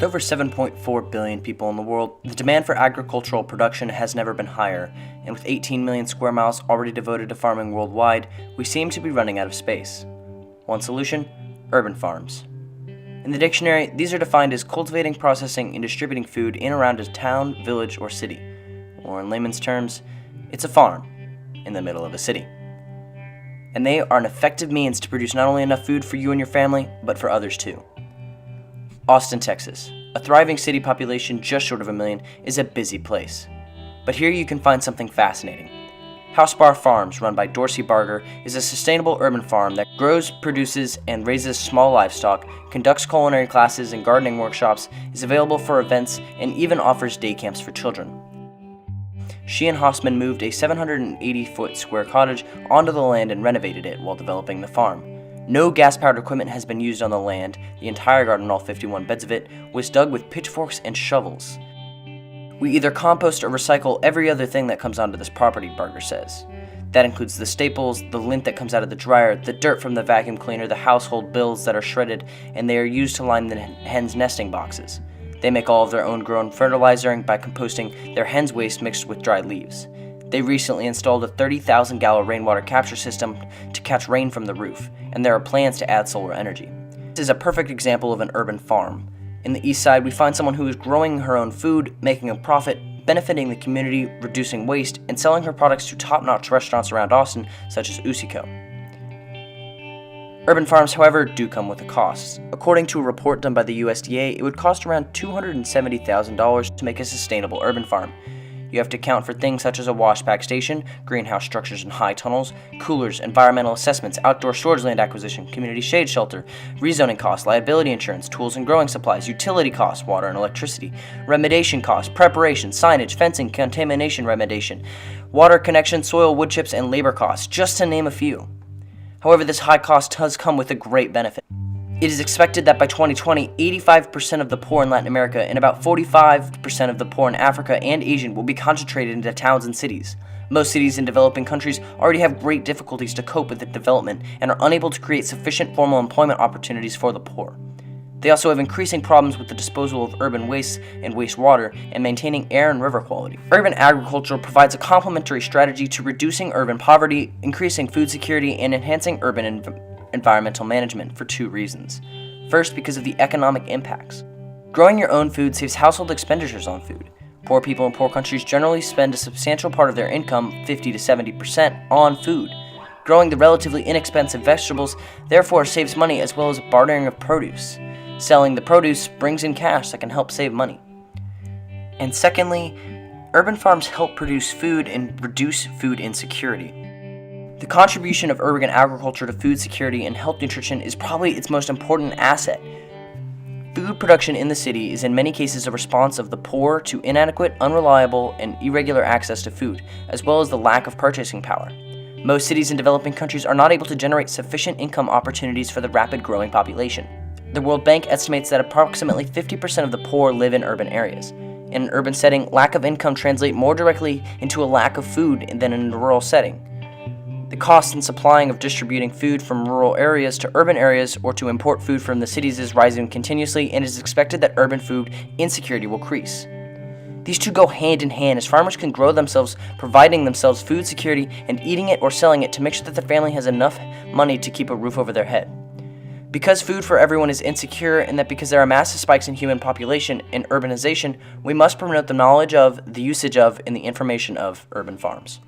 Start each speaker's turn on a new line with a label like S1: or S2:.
S1: With over 7.4 billion people in the world, the demand for agricultural production has never been higher, and with 18 million square miles already devoted to farming worldwide, we seem to be running out of space. One solution: urban farms. In the dictionary, these are defined as cultivating, processing, and distributing food in and around a town, village, or city. Or in layman's terms, it's a farm in the middle of a city. And they are an effective means to produce not only enough food for you and your family, but for others too. Austin, Texas, a thriving city population just short of 1 million, is a busy place. But here you can find something fascinating. House Bar Farms, run by Dorsey Barger, is a sustainable urban farm that grows, produces, and raises small livestock, conducts culinary classes and gardening workshops, is available for events, and even offers day camps for children. She and Hossman moved a 780-foot square cottage onto the land and renovated it while developing the farm. No gas-powered equipment has been used on the land. The entire garden, all 51 beds of it, was dug with pitchforks and shovels. We either compost or recycle every other thing that comes onto this property, Barger says. That includes the staples, the lint that comes out of the dryer, the dirt from the vacuum cleaner, the household bills that are shredded, and they are used to line the hens' nesting boxes. They make all of their own grown fertilizer by composting their hens' waste mixed with dry leaves. They recently installed a 30,000-gallon rainwater capture system to catch rain from the roof, and there are plans to add solar energy. This is a perfect example of an urban farm. In the east side, we find someone who is growing her own food, making a profit, benefiting the community, reducing waste, and selling her products to top-notch restaurants around Austin, such as Usico. Urban farms, however, do come with a cost. According to a report done by the USDA, it would cost around $270,000 to make a sustainable urban farm. You have to account for things such as a washback station, greenhouse structures and high tunnels, coolers, environmental assessments, outdoor storage land acquisition, community shade shelter, rezoning costs, liability insurance, tools and growing supplies, utility costs, water and electricity, remediation costs, preparation, signage, fencing, contamination remediation, water connection, soil, wood chips, and labor costs, just to name a few. However, this high cost does come with a great benefit. It is expected that by 2020, 85% of the poor in Latin America and about 45% of the poor in Africa and Asia will be concentrated into towns and cities. Most cities in developing countries already have great difficulties to cope with the development and are unable to create sufficient formal employment opportunities for the poor. They also have increasing problems with the disposal of urban wastes and wastewater and maintaining air and river quality. Urban agriculture provides a complementary strategy to reducing urban poverty, increasing food security, and enhancing urban environmental management for two reasons. First, because of the economic impacts. Growing your own food saves household expenditures on food. Poor people in poor countries generally spend a substantial part of their income, 50 to 70%, on food. Growing the relatively inexpensive vegetables therefore saves money as well as bartering of produce. Selling the produce brings in cash that can help save money. And secondly, urban farms help produce food and reduce food insecurity. The contribution of urban agriculture to food security and health nutrition is probably its most important asset. Food production in the city is in many cases a response of the poor to inadequate, unreliable, and irregular access to food, as well as the lack of purchasing power. Most cities in developing countries are not able to generate sufficient income opportunities for the rapid growing population. The World Bank estimates that approximately 50% of the poor live in urban areas. In an urban setting, lack of income translates more directly into a lack of food than in a rural setting. The cost in supplying of distributing food from rural areas to urban areas or to import food from the cities is rising continuously, and it is expected that urban food insecurity will increase. These two go hand in hand as farmers can grow themselves, providing themselves food security and eating it or selling it to make sure that their family has enough money to keep a roof over their head. Because food for everyone is insecure, and that because there are massive spikes in human population and urbanization, we must promote the knowledge of, the usage of, and the information of urban farms.